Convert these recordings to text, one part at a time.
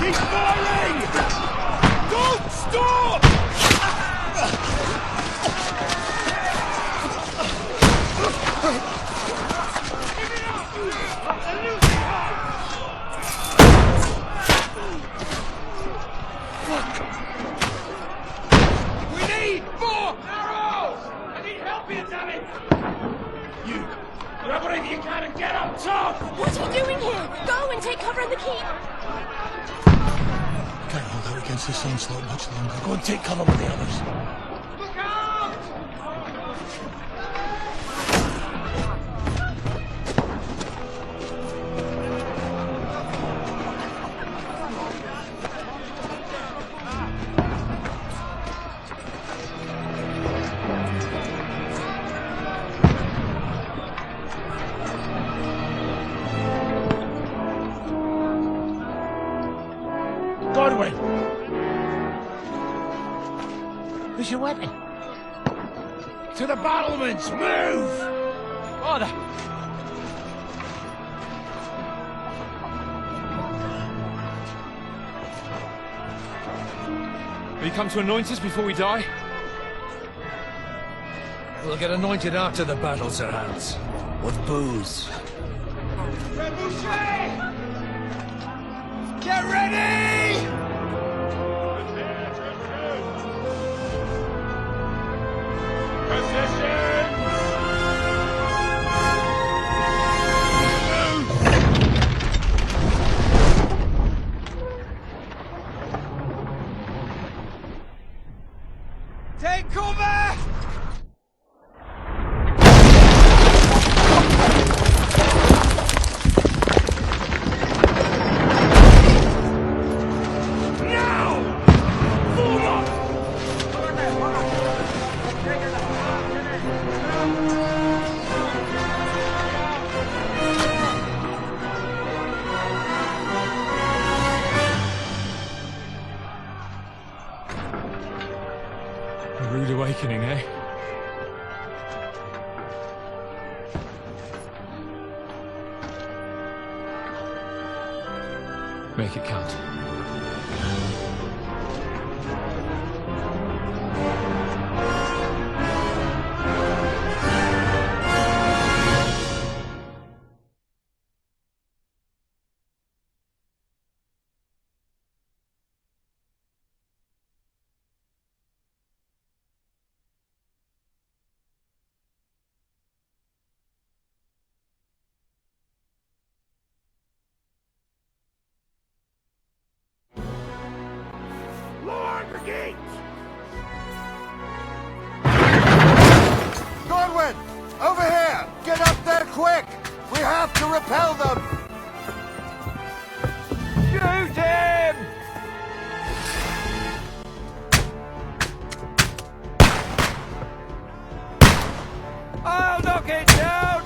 He's firing! Don't stop! We need more arrows! I need help here, damn it! You grab whatever you can and get up top! What are you doing here? Go and take cover in the keep! Can't hold out against this onslaught much longer. Go and take cover with the others. Look out! Godwin! Where's your weapon? To the battlements! Move! Order! Will you come to anoint us before we die? We'll get anointed after the battle's at hand. With booze. Get ready! Take cover! A rude awakening, eh? Make it count. Brigade! Godwin! Over here! Get up there quick! We have to repel them! Shoot him! I'll knock it down!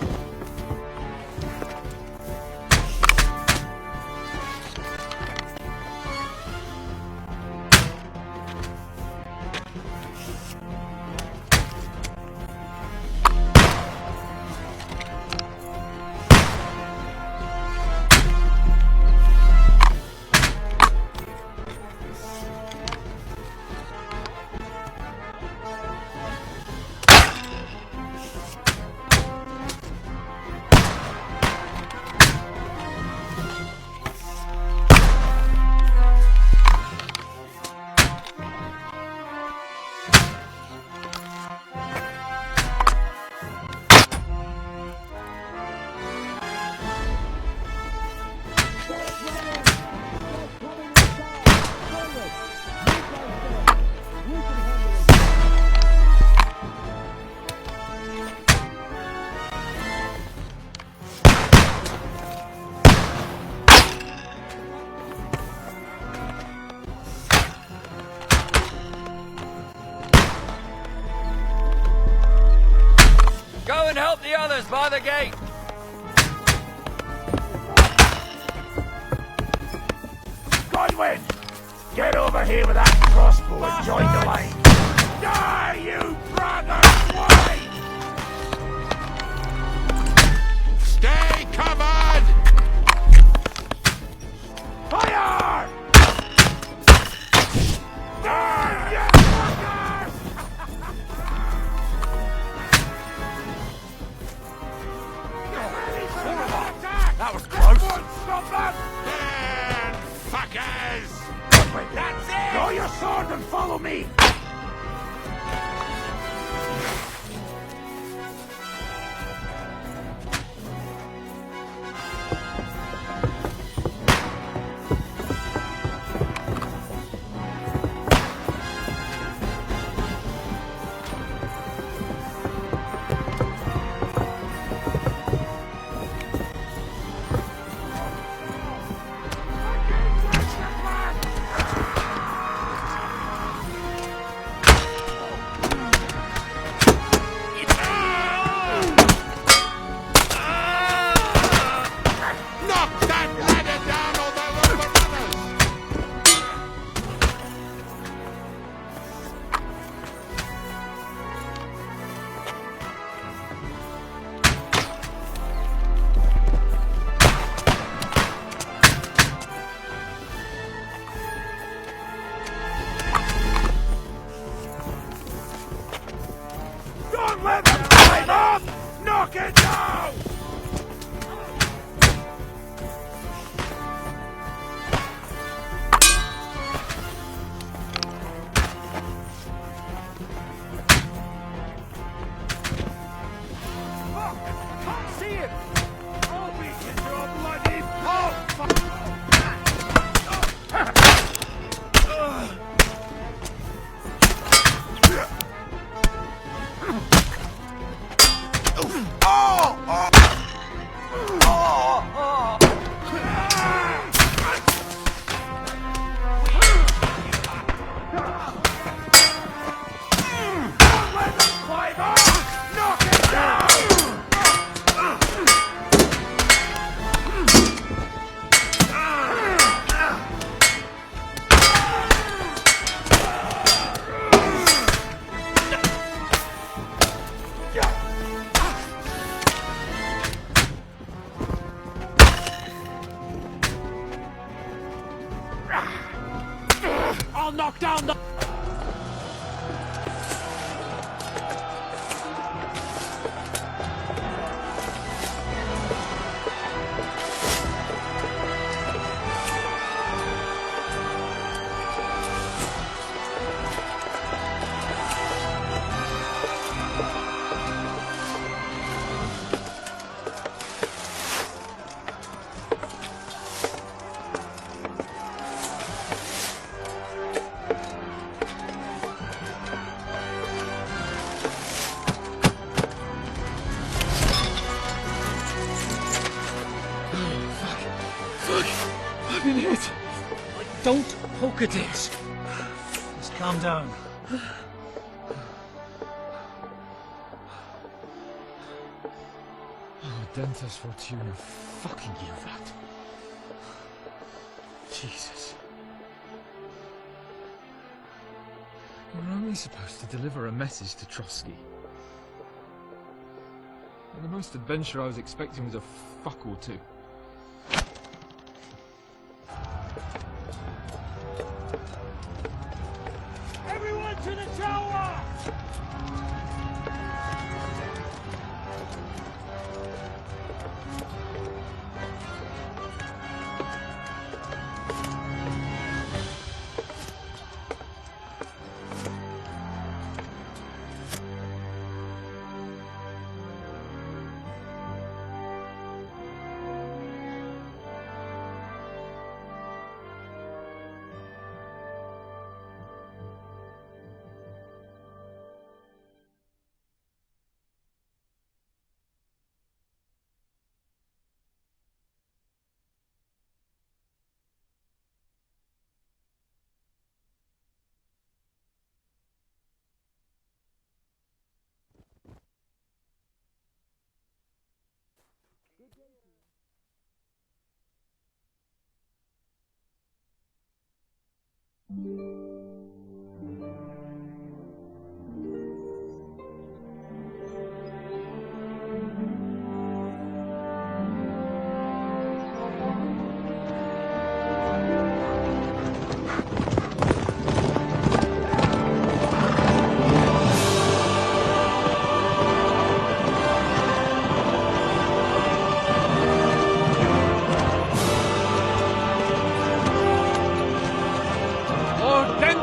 Go and help the others by the gate! Godwin! Get over here with that crossbow and join the line! Die, you brother swine! Stay covered! Fire! sword and follow me! Don't let them climb up! Knock it down! Fuck! Can't see it! I'll beat you to a bloody pulp! I'll knock down the... I've been hit. Don't poke at it. Just calm down. Oh, Dentes Fortuna fucking you that. Jesus. We're only supposed to deliver a message to Trotsky. And the most adventure I was expecting was a fuck or two. Everyone to the tower!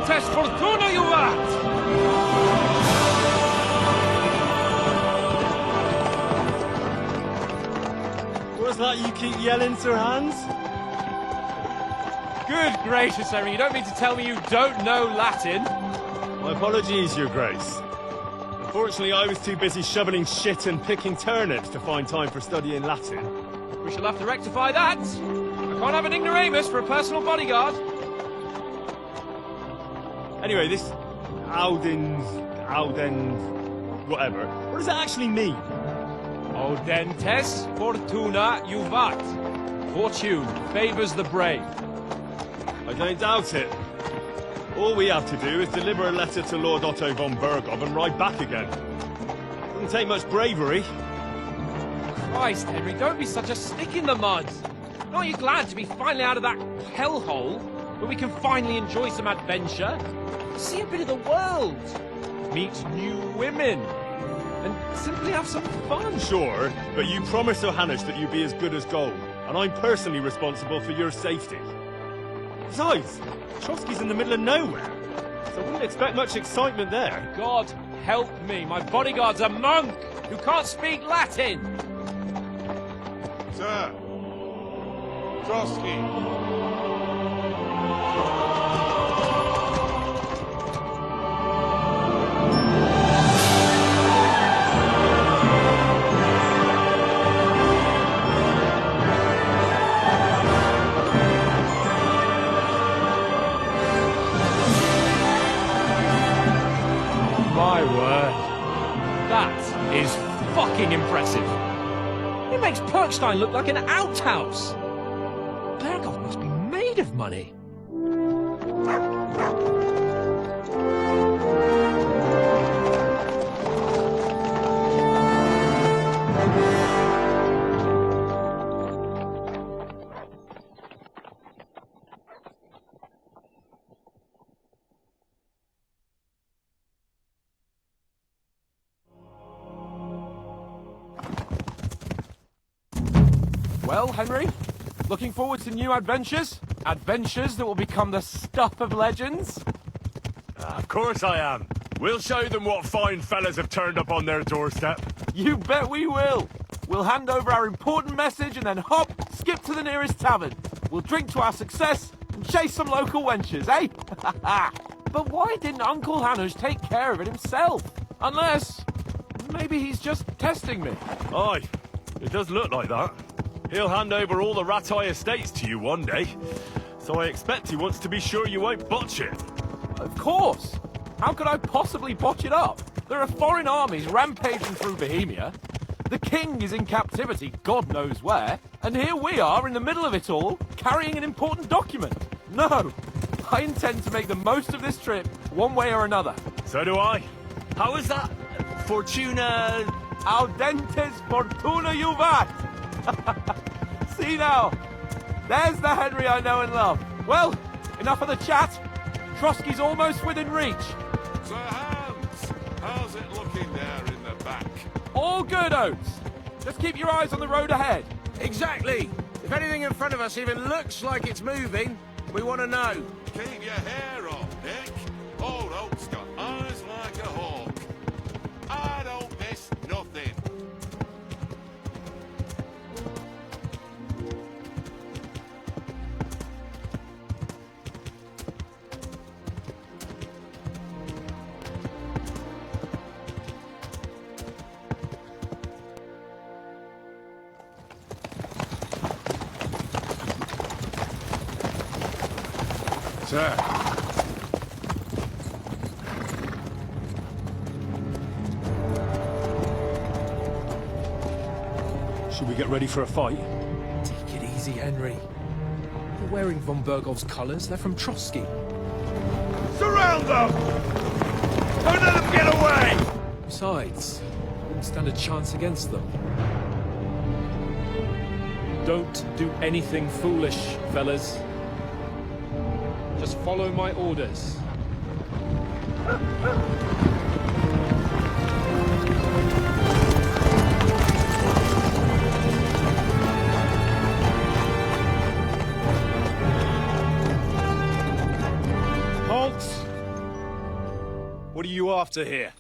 Audentes fortuna juvat! What's that you keep yelling, Sir Hans? Good gracious, Henry, you don't mean to tell me you don't know Latin? My apologies, Your Grace. Unfortunately, I was too busy shoveling shit and picking turnips to find time for studying Latin. We shall have to rectify that. I can't have an ignoramus for a personal bodyguard. Anyway, this Audens, whatever. What does that actually mean? Audentes fortuna juvat. Fortune favors the brave. I don't doubt it. All we have to do is deliver a letter to Lord Otto von Bergov and ride back again. Doesn't take much bravery. Christ, Henry, don't be such a stick in the mud. Aren't you glad to be finally out of that hellhole where we can finally enjoy some adventure? See a bit of the world, meet new women, and simply have some fun. Sure, but you promised Johannes that you'd be as good as gold, and I'm personally responsible for your safety. Besides, Trotsky's in the middle of nowhere, so I wouldn't expect much excitement there. God help me, my bodyguard's a monk who can't speak Latin. Sir! Trotsky! My word. That is fucking impressive. It makes Perkstein look like an outhouse. Bergov must be made of money. Well, Henry, looking forward to new adventures? Adventures that will become the stuff of legends? Of course I am. We'll show them what fine fellas have turned up on their doorstep. You bet we will. We'll hand over our important message and then hop, skip to the nearest tavern. We'll drink to our success and chase some local wenches, eh? But why didn't Uncle Hanush take care of it himself? Unless, maybe he's just testing me. Aye, it does look like that. He'll hand over all the Ratai estates to you one day, so I expect he wants to be sure you won't botch it. Of course. How could I possibly botch it up? There are foreign armies rampaging through Bohemia. The king is in captivity, God knows where. And here we are in the middle of it all, carrying an important document. No, I intend to make the most of this trip, one way or another. So do I. How is that? Fortuna... Audentes fortuna juvat! See now, there's the Henry I know and love. Well, enough of the chat. Trotsky's almost within reach. Sir Hans! How's it looking there in the back? All good, Oates. Just keep your eyes on the road ahead. Exactly. If anything in front of us even looks like it's moving, we want to know. Keep your hair on, Nick. Old Oak's got eyes like a hawk. I don't miss nothing. Sir. Should we get ready for a fight? Take it easy, Henry. You're wearing von Bergov's colours. They're from Trotsky. Surround them! Don't let them get away! Besides, you wouldn't stand a chance against them. Don't do anything foolish, fellas. Just follow my orders. Halt! What are you after here?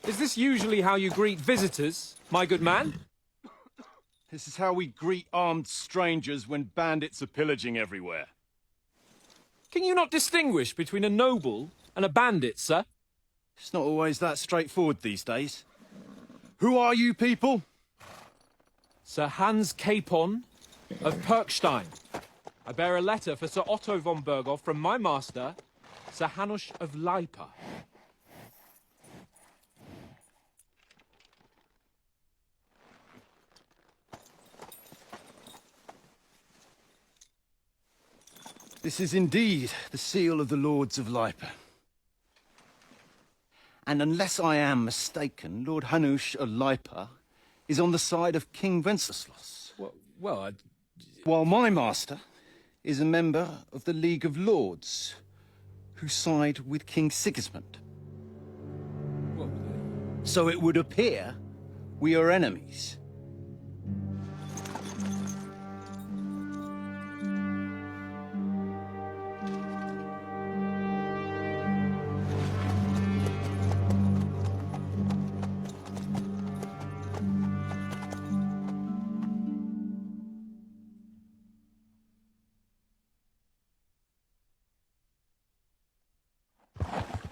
Is this usually how you greet visitors, my good man? This is how we greet armed strangers when bandits are pillaging everywhere. Can you not distinguish between a noble and a bandit, sir? It's not always that straightforward these days. Who are you people? Sir Hans Capon of Perkstein. I bear a letter for Sir Otto von Berghoff from my master, Sir Hanush of Leipa. This is indeed the seal of the Lords of Leipa. And unless I am mistaken, Lord Hanush of Leipa is on the side of King Wenceslas. Well, While my master is a member of the League of Lords, who side with King Sigismund. So it would appear we are enemies.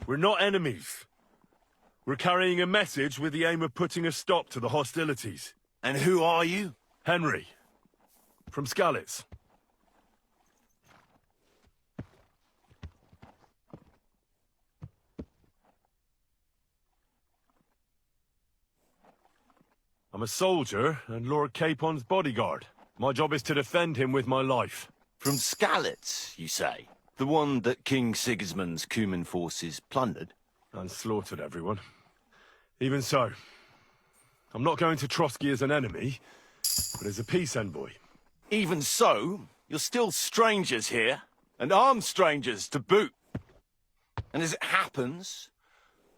We're not enemies. We're carrying a message with the aim of putting a stop to the hostilities. And who are you? Henry, from Skalitz. I'm a soldier and Lord Capon's bodyguard. My job is to defend him with my life. From Skalitz, you say? The one that King Sigismund's Cuman forces plundered? And slaughtered everyone. Even so, I'm not going to Trotsky as an enemy, but as a peace envoy. Even so, you're still strangers here, and armed strangers to boot. And as it happens,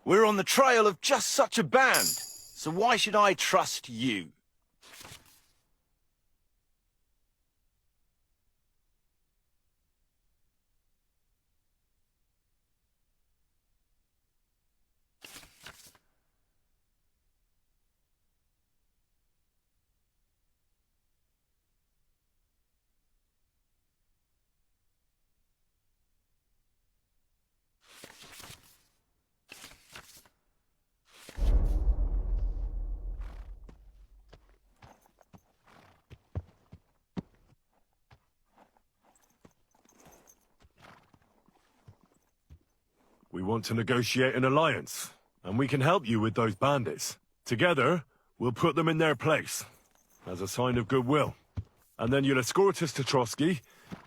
we're on the trail of just such a band, so why should I trust you? We want to negotiate an alliance, and we can help you with those bandits. Together, we'll put them in their place, as a sign of goodwill. And then you'll escort us to Trotsky,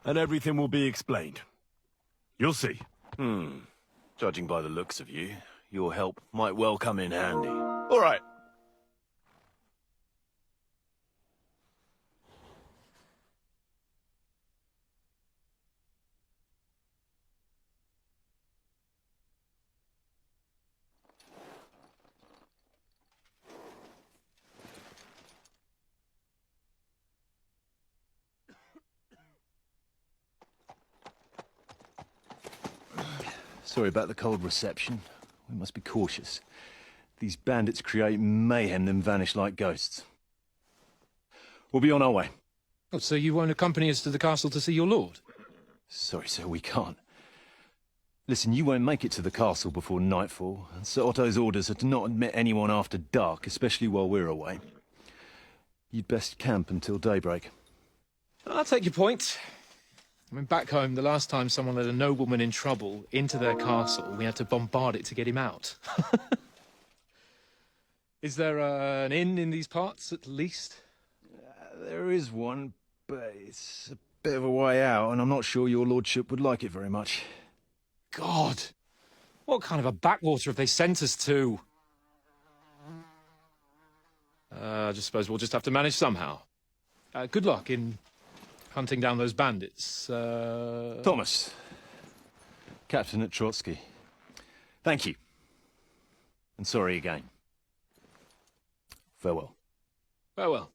and everything will be explained. You'll see. Judging by the looks of you, your help might well come in handy. All right. Sorry about the cold reception. We must be cautious. These bandits create mayhem, then vanish like ghosts. We'll be on our way. Oh, so you won't accompany us to the castle to see your lord? Sorry, sir, we can't. Listen, you won't make it to the castle before nightfall, and Sir Otto's orders are to not admit anyone after dark, especially while we're away. You'd best camp until daybreak. I'll take your point. I mean, back home, the last time someone let a nobleman in trouble into their castle, we had to bombard it to get him out. Is there an inn in these parts, at least? There is one, but it's a bit of a way out, and I'm not sure your lordship would like it very much. God! What kind of a backwater have they sent us to? I just suppose we'll just have to manage somehow. Good luck in hunting down those bandits. Thomas, captain at Trotsky. Thank you. And sorry again. Farewell. Farewell.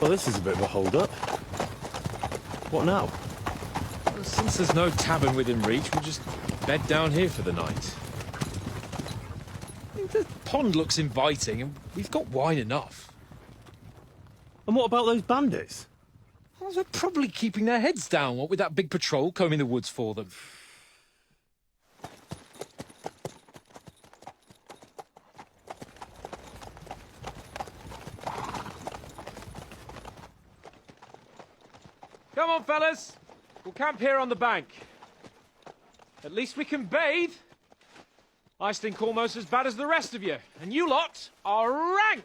Well, this is a bit of a hold-up. What now? Since there's no tavern within reach, we'll just bed down here for the night. The pond looks inviting, and we've got wine enough. And what about those bandits? Well, they're probably keeping their heads down, what with that big patrol combing the woods for them. Come on, fellas. We'll camp here on the bank. At least we can bathe. I stink almost as bad as the rest of you, and you lot are rank!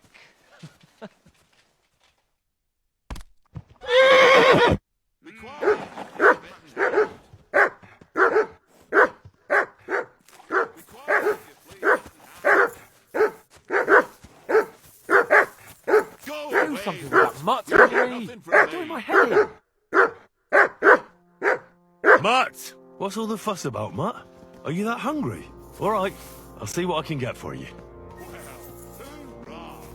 Do something with that mutt, Henry. It's doing my head in. Mutt! What's all the fuss about, Mutt? Are you that hungry? All right, I'll see what I can get for you.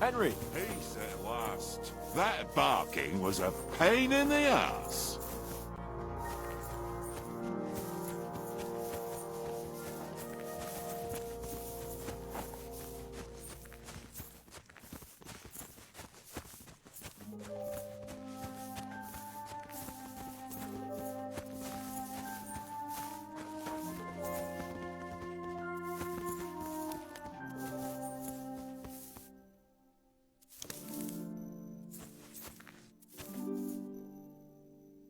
Henry. Peace at last. That barking was a pain in the ass.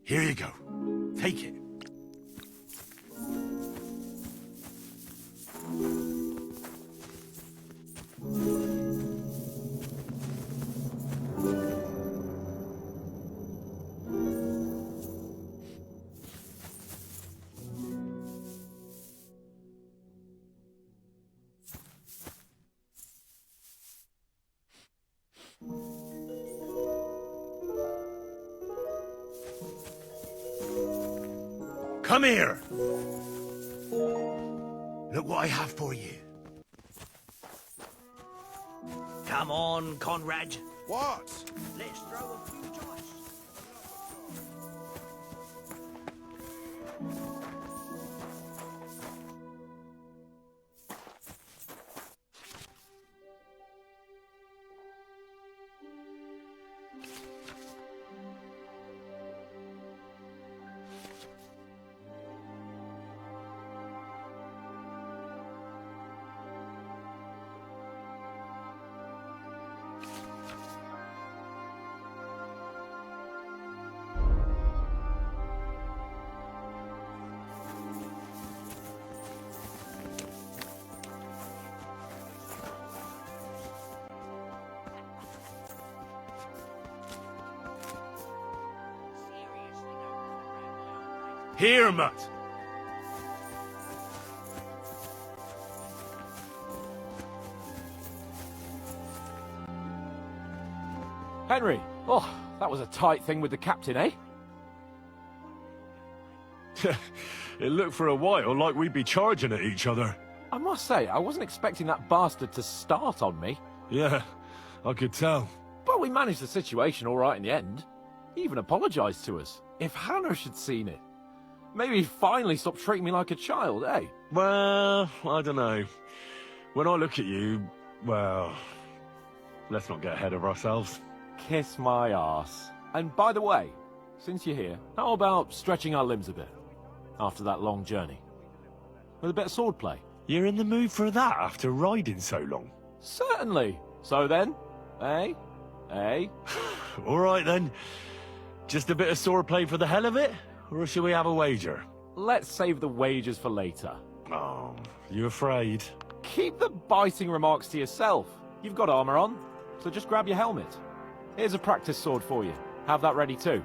Here you go. Take it. Come here! Look what I have for you. Come on, Conrad. What? Let's throw a few dice. Here, Mutt! Henry. Oh, that was a tight thing with the captain, eh? It looked for a while like we'd be charging at each other. I must say, I wasn't expecting that bastard to start on me. Yeah, I could tell. But we managed the situation all right in the end. He even apologised to us. If Hannah had seen it. Maybe he'd finally stop treating me like a child, eh? Well, I don't know. When I look at you, well, let's not get ahead of ourselves. Kiss my arse. And by the way, since you're here, how about stretching our limbs a bit? After that long journey. With a bit of swordplay. You're in the mood for that after riding so long? Certainly. So then, eh? Eh? All right then. Just a bit of swordplay for the hell of it? Or shall we have a wager? Let's save the wagers for later. Oh, you afraid? Keep the biting remarks to yourself. You've got armor on, so just grab your helmet. Here's a practice sword for you. Have that ready too.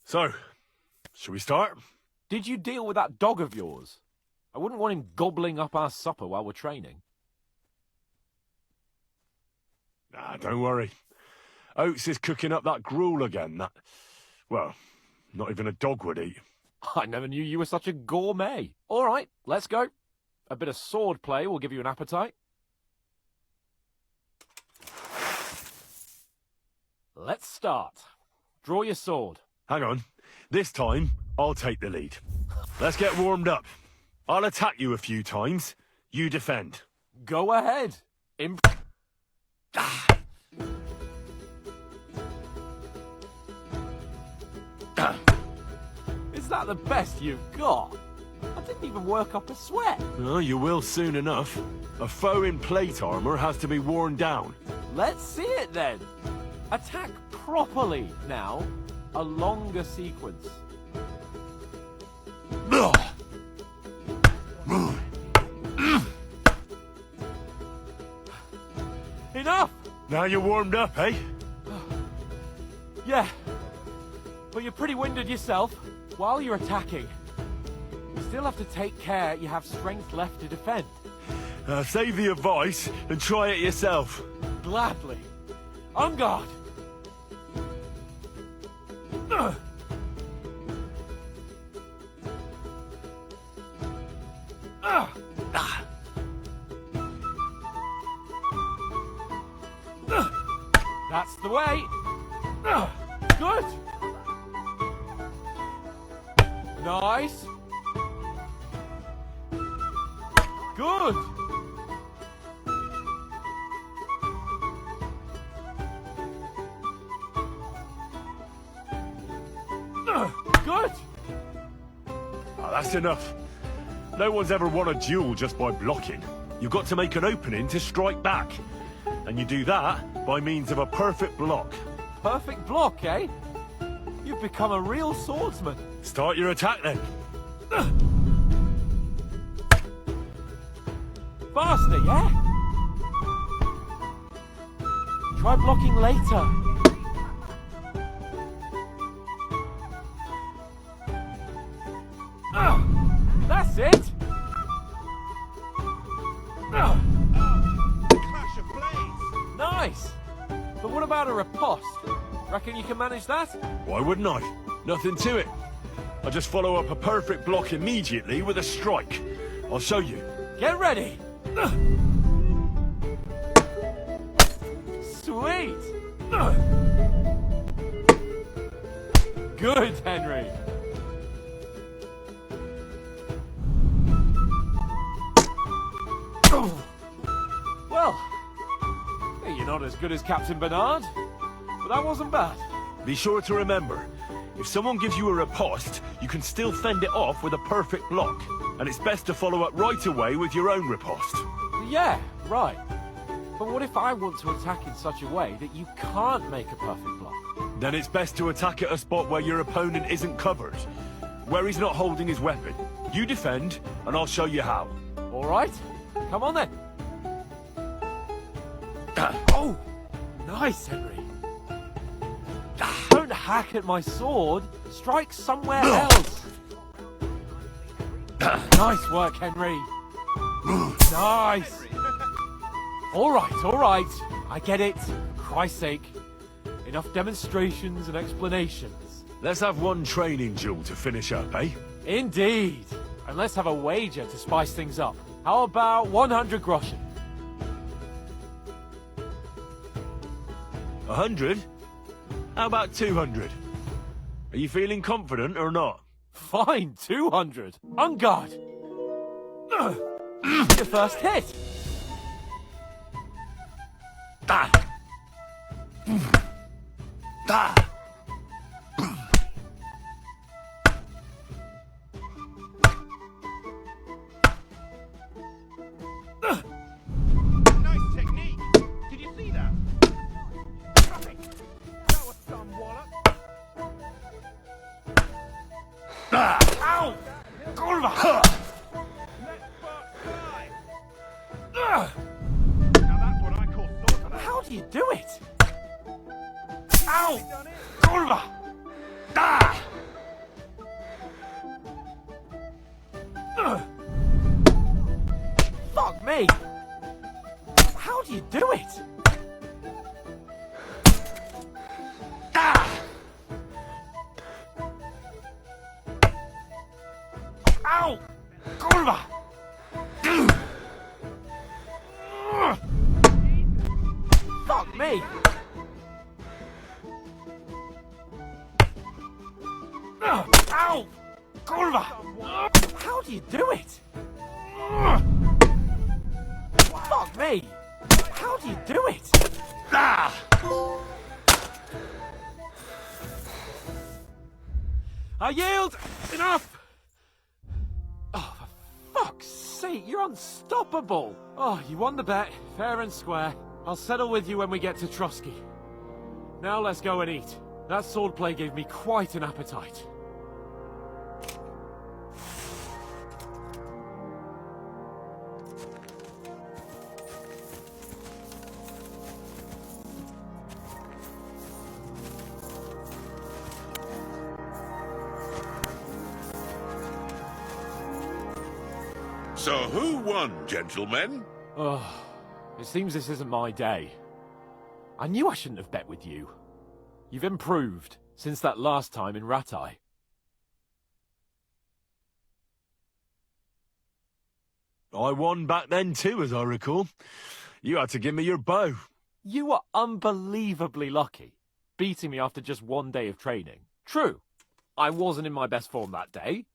So, Shall we start? Did you deal with that dog of yours? I wouldn't want him gobbling up our supper while we're training. Nah, don't worry. Oates is cooking up that gruel again. That, well, not even a dog would eat. I never knew you were such a gourmet. All right, let's go. A bit of sword play will give you an appetite. Let's start. Draw your sword. Hang on. This time, I'll take the lead. Let's get warmed up. I'll attack you a few times. You defend. Go ahead. Is that the best you've got? I didn't even work up a sweat. Oh, you will soon enough. A foe in plate armor has to be worn down. Let's see it then. Attack properly now. A longer sequence. Enough! Now you're warmed up, eh? Yeah. But you're pretty winded yourself. While you're attacking, you still have to take care you have strength left to defend. Save the advice and try it yourself. Gladly. On guard. That's the way. Good. Nice. Good. Good. Oh, that's enough. No one's ever won a duel just by blocking. You've got to make an opening to strike back. And you do that by means of a perfect block. Perfect block, eh? You've become a real swordsman. Start your attack then. Faster, yeah? Try blocking later. That's it. Clash of blades! Nice. But what about a riposte? Reckon you can manage that? Why wouldn't I? Nothing to it. I just follow up a perfect block immediately with a strike. I'll show you. Get ready. Sweet. Good, Henry. Well, you're not as good as Captain Bernard, but that wasn't bad. Be sure to remember, if someone gives you a riposte, you can still fend it off with a perfect block. And it's best to follow up right away with your own riposte. Yeah, right. But what if I want to attack in such a way that you can't make a perfect block? Then it's best to attack at a spot where your opponent isn't covered. Where he's not holding his weapon. You defend, and I'll show you how. All right. Come on then. Oh, nice, Henry. Don't hack at my sword. Strike somewhere else. Nice work, Henry. Nice. All right. I get it. For Christ's sake. Enough demonstrations and explanations. Let's have one training duel to finish up, eh? Indeed. And let's have a wager to spice things up. How about 100 groschen? 100? How about 200? Are you feeling confident or not? Fine, 200. On guard. Your first hit. Nice technique! Did you see that? Traffic! That was some wallop! Ow! Kurva! Let sparks fly! Now that's what I call sorcerer! How do you do it? Ow! Kurva! Fuck me! How do you do it? Ah! Ow! Kurwa! Fuck me! Ow! Kurwa! How do you do it? Fuck me! How do you do it? Ah! I yield! Enough! Oh, for fuck's sake, you're unstoppable! Oh, you won the bet, fair and square. I'll settle with you when we get to Trotsky. Now let's go and eat. That swordplay gave me quite an appetite. So who won, gentlemen? Oh, it seems this isn't my day. I knew I shouldn't have bet with you. You've improved since that last time in Ratai. I won back then too, as I recall. You had to give me your bow. You were unbelievably lucky, beating me after just one day of training. True, I wasn't in my best form that day.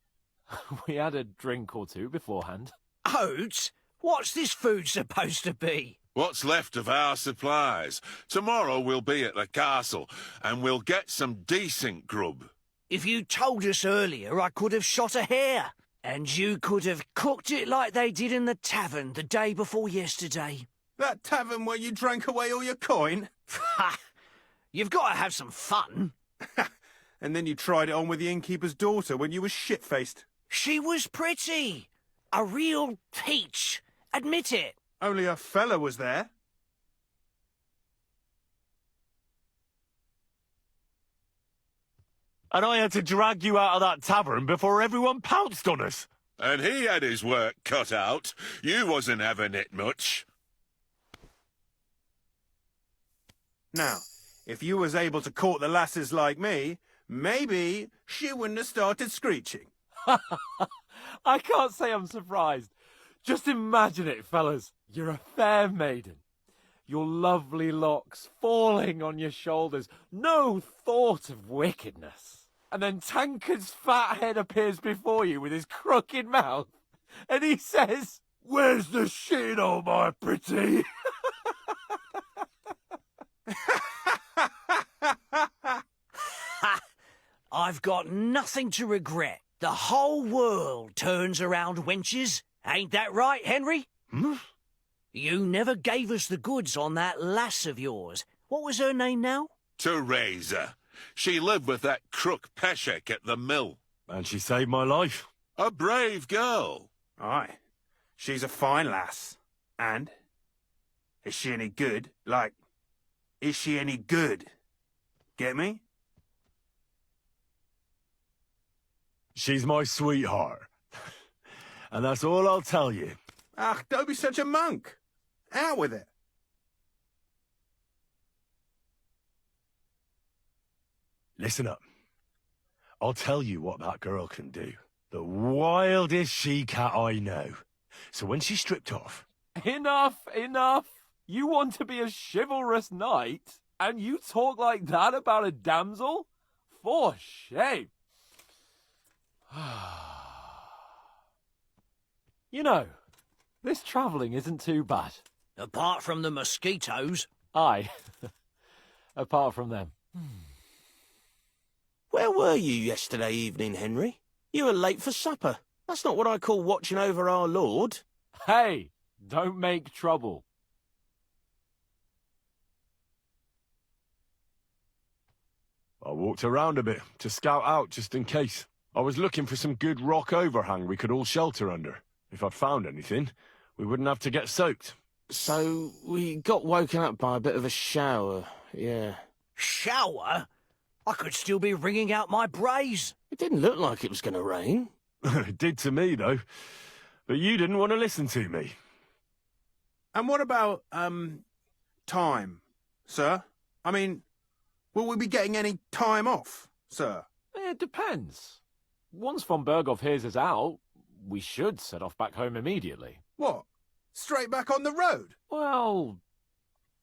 We had a drink or two beforehand. Oats? What's this food supposed to be? What's left of our supplies. Tomorrow we'll be at the castle, and we'll get some decent grub. If you told us earlier, I could have shot a hare. And you could have cooked it like they did in the tavern the day before yesterday. That tavern where you drank away all your coin? Ha! You've got to have some fun. And then you tried it on with the innkeeper's daughter when you were shit-faced. She was pretty. A real peach. Admit it. Only a fella was there. And I had to drag you out of that tavern before everyone pounced on us. And he had his work cut out. You wasn't having it much. Now, if you was able to court the lasses like me, maybe she wouldn't have started screeching. I can't say I'm surprised. Just imagine it, fellas. You're a fair maiden. Your lovely locks falling on your shoulders. No thought of wickedness. And then Tankard's fat head appears before you with his crooked mouth. And he says, "Where's the shit, oh my pretty?" I've got nothing to regret. The whole world turns around wenches. Ain't that right, Henry? You never gave us the goods on that lass of yours. What was her name now? Teresa. She lived with that crook Peshek at the mill. And she saved my life. A brave girl. Aye. She's a fine lass. And? Is she any good? Like, is she any good? Get me? She's my sweetheart. And that's all I'll tell you. Ah, don't be such a monk. Out with it. Listen up. I'll tell you what that girl can do. The wildest she-cat I know. So when she's stripped off... Enough, enough. You want to be a chivalrous knight, and you talk like that about a damsel? For shame. You know, this travelling isn't too bad. Apart from the mosquitoes. Aye. Apart from them. Where were you yesterday evening, Henry? You were late for supper. That's not what I call watching over our Lord. Hey, don't make trouble. I walked around a bit to scout out just in case. I was looking for some good rock overhang we could all shelter under. If I'd found anything, we wouldn't have to get soaked. So we got woken up by a bit of a shower, yeah. Shower? I could still be wringing out my brays. It didn't look like it was going to rain. It did to me, though. But you didn't want to listen to me. And what about, time, sir? I mean, will we be getting any time off, sir? It depends. Once von Berghoff hears us out, we should set off back home immediately. What? Straight back on the road? Well,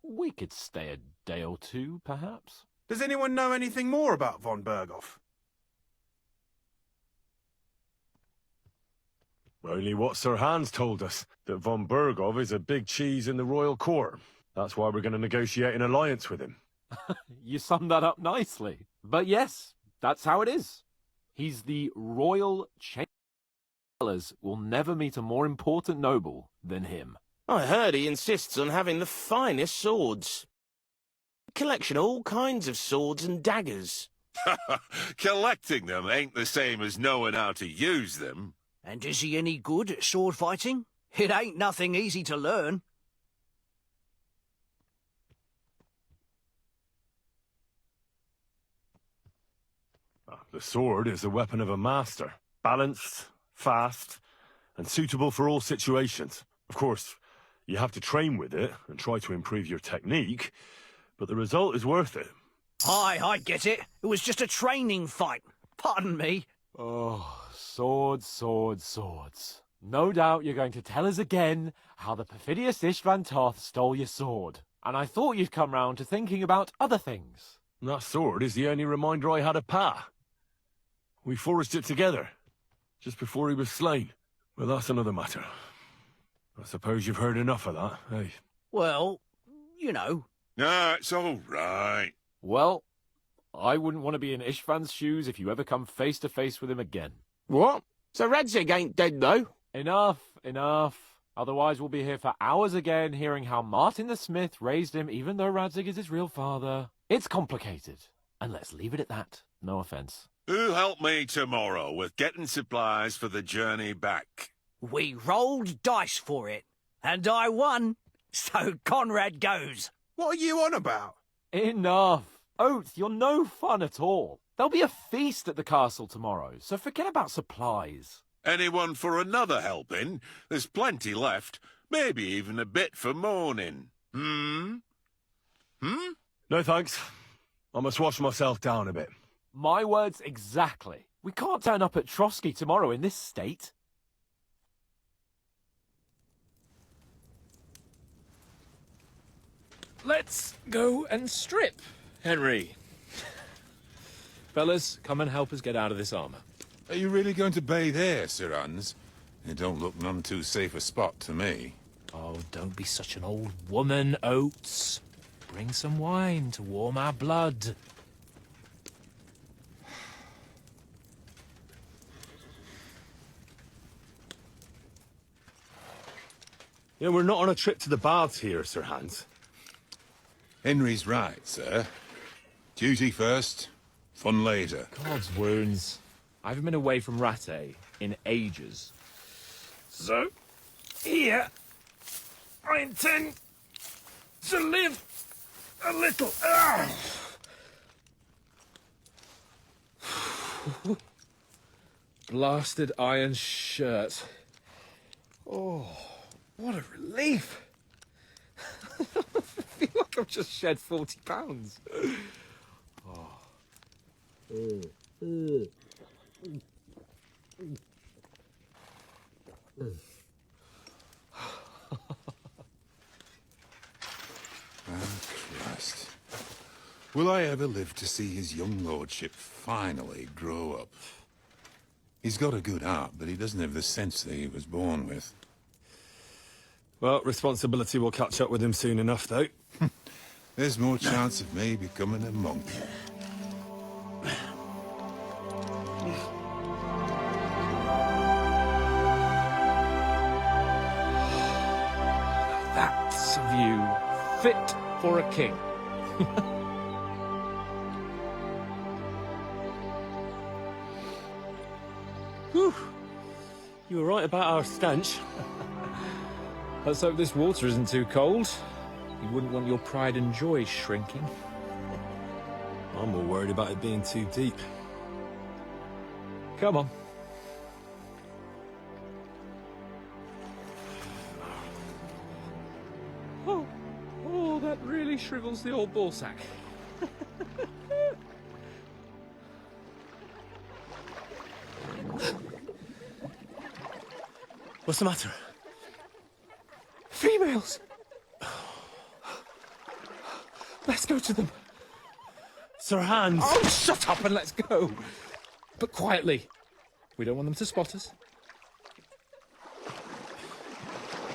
we could stay a day or two, perhaps. Does anyone know anything more about von Berghoff? Only what Sir Hans told us, that von Berghoff is a big cheese in the royal court. That's why we're going to negotiate an alliance with him. You summed that up nicely. But yes, that's how it is. He's the royal chamberlain. Will never meet a more important noble than him. I heard he insists on having the finest swords. Collection of all kinds of swords and daggers. Collecting them ain't the same as knowing how to use them. And is he any good at sword fighting? It ain't nothing easy to learn. The sword is the weapon of a master. Balanced, fast, and suitable for all situations. Of course, you have to train with it and try to improve your technique, but the result is worth it. Aye, I get it. It was just a training fight. Pardon me. Oh, swords, swords, swords. No doubt you're going to tell us again how the perfidious Istvan Toth stole your sword. And I thought you'd come round to thinking about other things. That sword is the only reminder I had of Pa. We forged it together, just before he was slain. Well, that's another matter. I suppose you've heard enough of that, eh? Well, you know. No, it's all right. Well, I wouldn't want to be in Istvan's shoes if you ever come face to face with him again. What? So Radzig ain't dead, though? Enough, enough. Otherwise we'll be here for hours again hearing how Martin the Smith raised him even though Radzig is his real father. It's complicated. And let's leave it at that. No offence. Who'll help me tomorrow with getting supplies for the journey back? We rolled dice for it, and I won. So Conrad goes. What are you on about? Enough. Oath, you're no fun at all. There'll be a feast at the castle tomorrow, so forget about supplies. Anyone for another helping? There's plenty left. Maybe even a bit for morning. Hmm? No thanks. I must wash myself down a bit. My words exactly. We can't turn up at Trotsky tomorrow in this state. Let's go and strip, Henry. Fellas, come and help us get out of this armor. Are you really going to bathe here, Sir Hans? It don't look none too safe a spot to me. Oh, don't be such an old woman, Oates. Bring some wine to warm our blood. Yeah, we're not on a trip to the baths here, Sir Hans. Henry's right, sir. Duty first, fun later. God's wounds. I haven't been away from Rattay in ages. So, here, I intend to live a little. Blasted iron shirt. Oh, what a relief. I feel like I've just shed 40 pounds. Christ. Will I ever live to see his young lordship finally grow up? He's got a good heart, but he doesn't have the sense that he was born with. Well, responsibility will catch up with him soon enough, though. There's more chance of me becoming a monk. That's a view fit for a king. Whew. You were right about our stench. Let's hope this water isn't too cold. You wouldn't want your pride and joy shrinking. I'm more worried about it being too deep. Come on. really shrivels the old ballsack. What's the matter? Females! Let's go to them. Sir Hans! Oh, shut up and let's go. But quietly. We don't want them to spot us.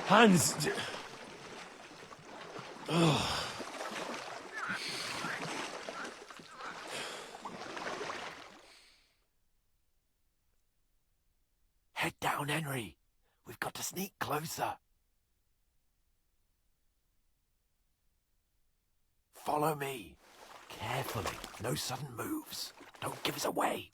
Hans! Head down, Henry. We've got to sneak closer. Follow me. Carefully. No sudden moves. Don't give us away.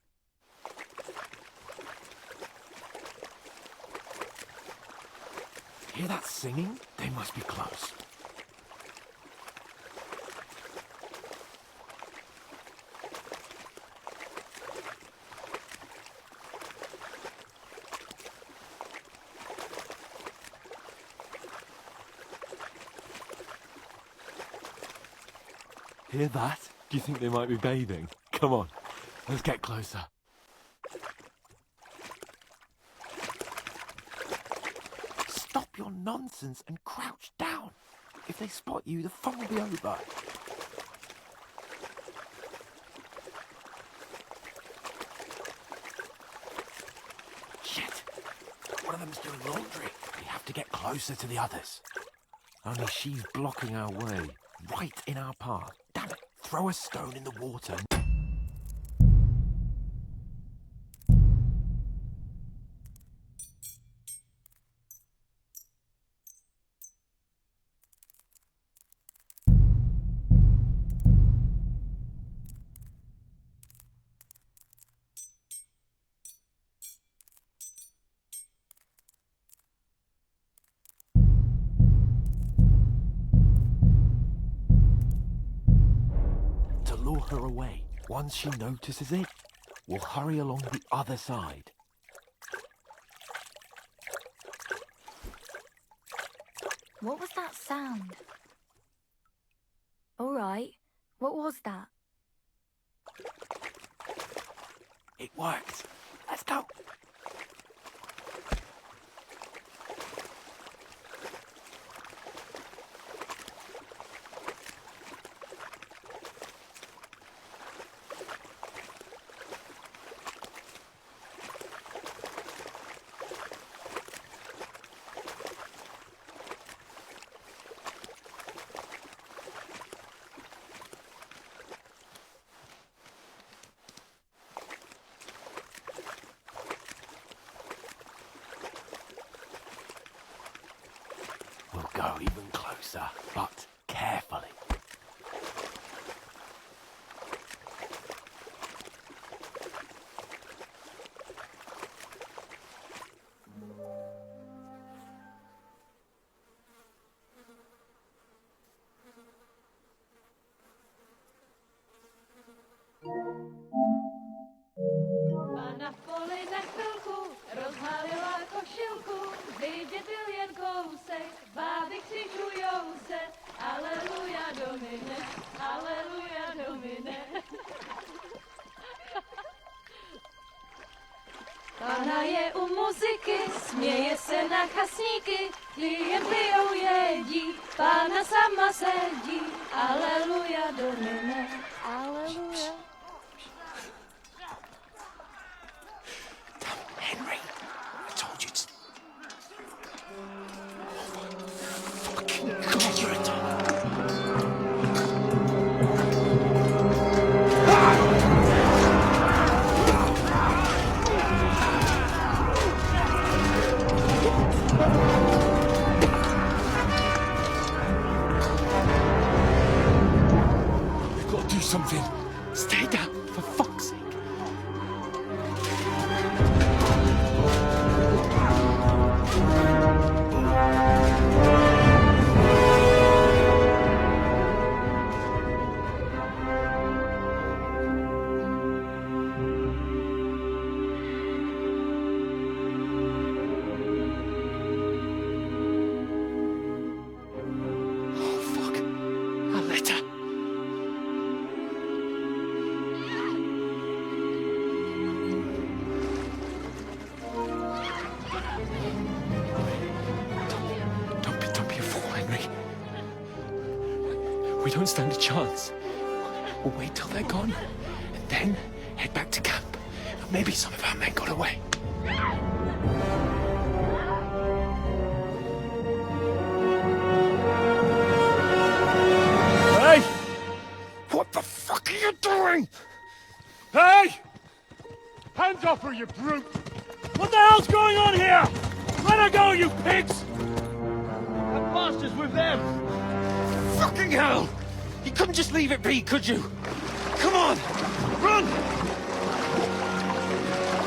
Hear that singing? They must be close. Hear that? Do you think they might be bathing? Come on, let's get closer. Stop your nonsense and crouch down. If they spot you, the fun will be over. Shit! One of them's doing laundry. We have to get closer to the others. Only she's blocking our way, right in our path. Damn it! Throw a stone in the water. Lure her away. Once she notices it, we'll hurry along the other side. What was that sound? All right, what was that? It worked. Let's go. We'll go even closer, but carefully. Pana v poli za chvilku rozhalila košilku, vidět byl jen kousek, báby křižujou se, aleluja domine, aleluja domine. Pana je u muziky, směje se na chasníky, klienty ją jedí, pána sama sedí, aleluja domine, aleluja. Henry, I told you to... Fucking God, you're a dog. We've got to do something. Stay down, for fuck's sake. I'll let don't stand a chance. We'll wait till they're gone, and then head back to camp. Maybe some of our men got away. Hey! What the fuck are you doing? Hey! Hands off her, you brute! What the hell's going on here? Let her go, you pigs! That bastard's with them! Fucking hell! You couldn't just leave it be, could you? Come on! Run!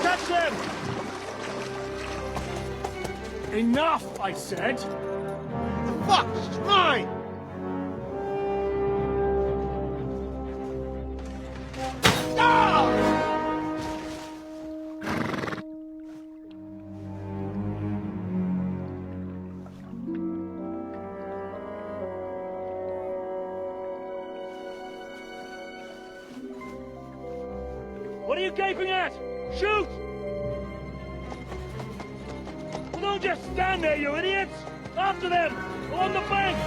Catch them! Enough, I said! Fuck! It's mine! What are you gaping at? Shoot! Well, don't just stand there, you idiots! After them! On the bank!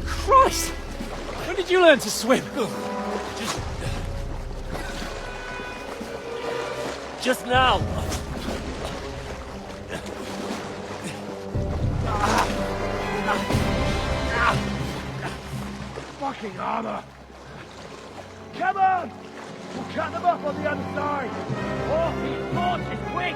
Christ! When did you learn to swim? Just now! Fucking armor! Come on! We'll cut them up on the other side! Horses, quick!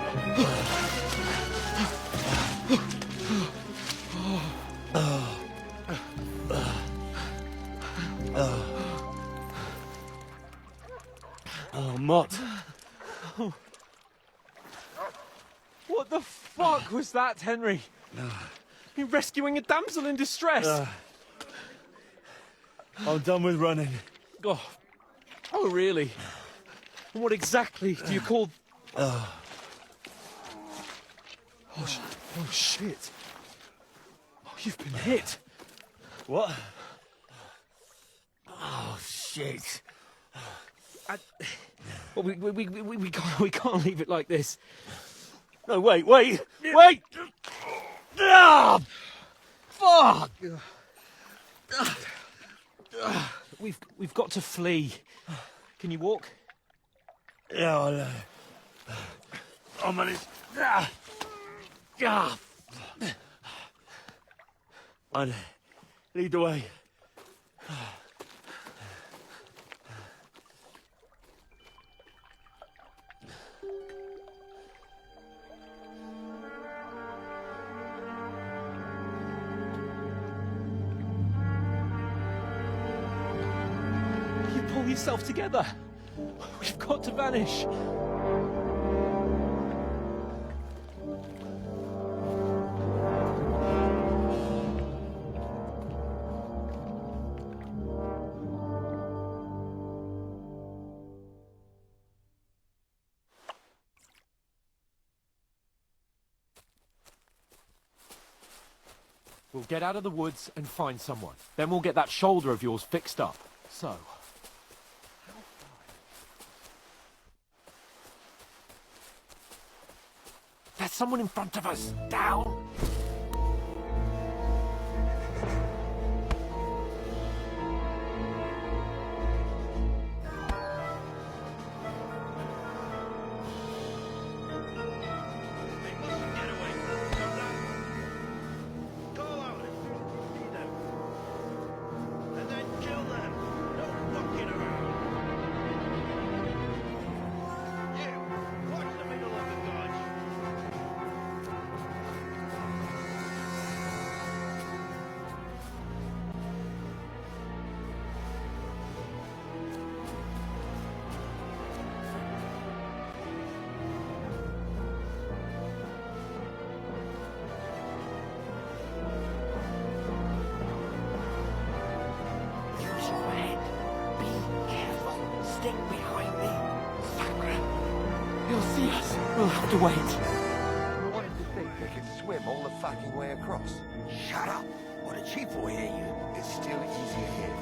Oh, Mott. What the fuck was that, Henry? You rescuing a damsel in distress? I'm done with running. Oh, really? And what exactly do you call... Oh, shit. Oh, you've been hit. What? Oh, shit. Well, we can't leave it like this. No, wait! Ah! Fuck! We've got to flee. Can you walk? Yeah, I'll manage. I'll lead the way. Pull yourself together. We've got to vanish. We'll get out of the woods and find someone. Then we'll get that shoulder of yours fixed up. So... There's someone in front of us. Down. We'll have to wait. What did you think they could swim all the fucking way across? Shut up! What a chief will hear you. It's still easier here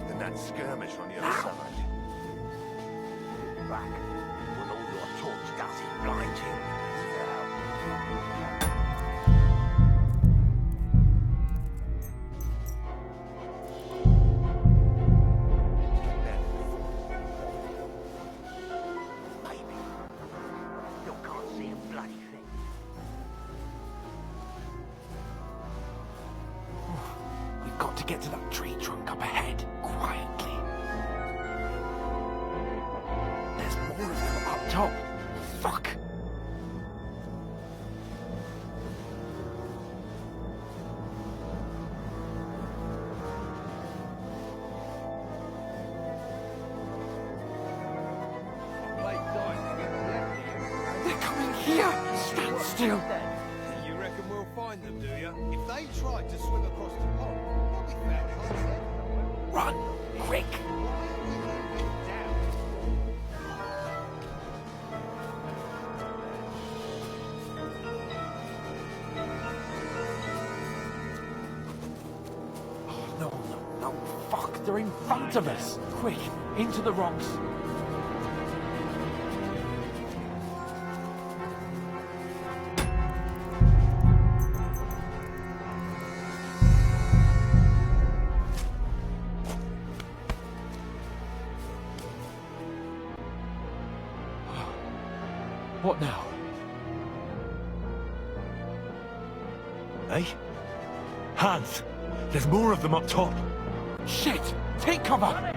than that skirmish on the other side. Back. When all your talk does is blind you. to get to that tree trunk up ahead, quietly. There's more of them up top. Fuck! They're coming here! Stand still! You reckon we'll find them, do you? If they tried to swim across the pond, they'll be found hunting. Run! Quick! Oh, no, fuck! They're in front of us! Quick, into the rocks! What now? Hey? Hans! There's more of them up top! Shit! Take cover!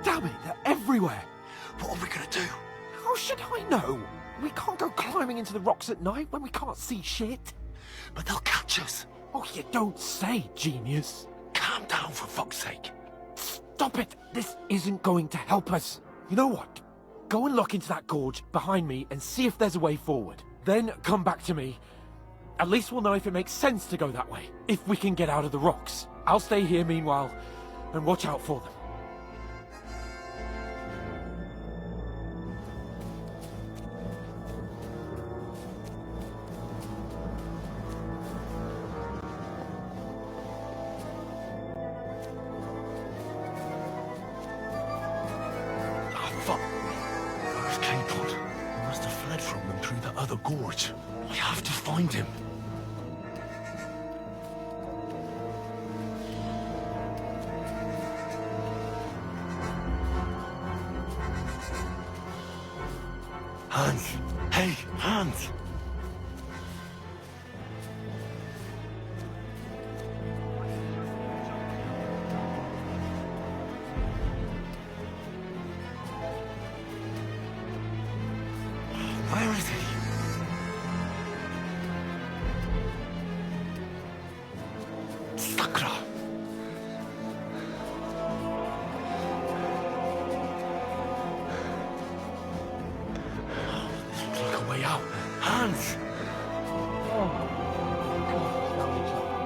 Damn it, they're everywhere! What are we gonna do? How should I know? We can't go climbing into the rocks at night when we can't see shit. But they'll catch us. Oh, you don't say, genius. Calm down, for fuck's sake. Stop it! This isn't going to help us. You know what? Go and look into that gorge behind me and see if there's a way forward. Then come back to me. At least we'll know if it makes sense to go that way. If we can get out of the rocks. I'll stay here meanwhile and watch out for them. The gorge. I have to find him. Hans! Hey, Hans! Where is he? Sakra! This looks like a way out. Hans! Oh, God,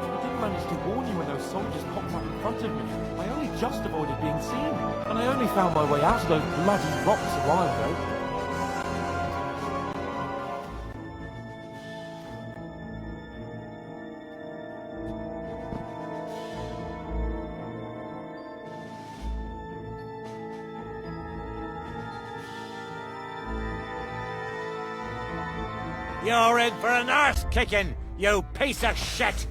I didn't manage to warn you when those soldiers popped right in front of me. I only just avoided being seen. And I only found my way out of those bloody rocks a while ago. You're in for an arse kicking, you piece of shit!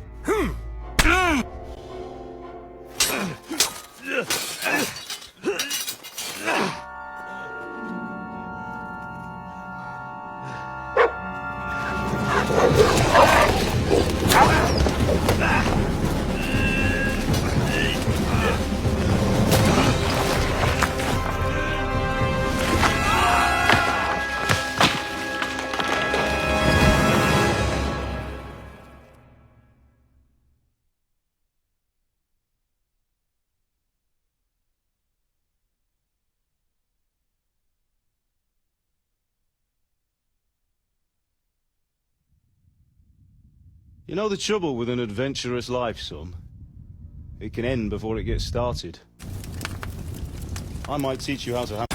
You know the trouble with an adventurous life, son? It can end before it gets started. I might teach you how to